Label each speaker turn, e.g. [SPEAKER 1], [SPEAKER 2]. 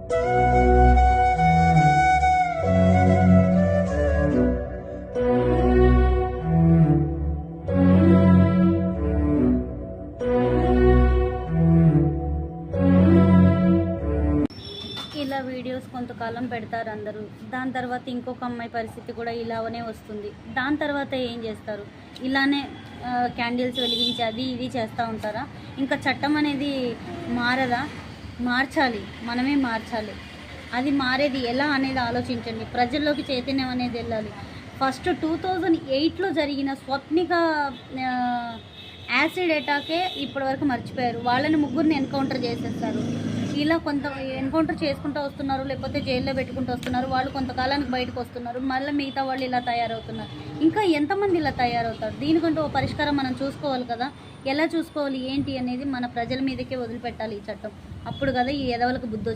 [SPEAKER 1] ఇలా వీడియోస్ కొంతకాలం పెడతారు అందరూ. దాని తర్వాత ఇంకొక అమ్మాయి పరిస్థితి కూడా ఇలానే వస్తుంది. దాని తర్వాత ఏం చేస్తారు? ఇలానే క్యాండిల్స్ వెలిగించి అది ఇది చేస్తూ ఉంటారా? ఇంకా చట్టం అనేది మారదా? మార్చాలి, మనమే మార్చాలి. అది మారేది ఎలా అనేది ఆలోచించండి. ప్రజల్లోకి చైతన్యం అనేది వెళ్ళాలి. ఫస్ట్ 2008లో జరిగిన స్వప్నిక యాసిడ్ అటాకే ఇప్పటివరకు మర్చిపోయారు. వాళ్ళని ముగ్గురిని ఎన్కౌంటర్ చేసేస్తారు. ఇలా కొంత ఎన్కౌంటర్ చేసుకుంటూ వస్తున్నారు, లేకపోతే జైల్లో పెట్టుకుంటూ వస్తున్నారు. వాళ్ళు కొంతకాలానికి బయటకు వస్తున్నారు, మళ్ళీ మిగతా వాళ్ళు ఇలా తయారవుతున్నారు. ఇంకా ఎంతమంది ఇలా తయారవుతారు? దీనికంటూ ఓ పరిష్కారం మనం చూసుకోవాలి కదా. ఎలా చూసుకోవాలి ఏంటి అనేది మన ప్రజల మీదకే వదిలిపెట్టాలి ఈ చట్టం. అప్పుడు కదా ఈ ఎదవలకు బుద్ధి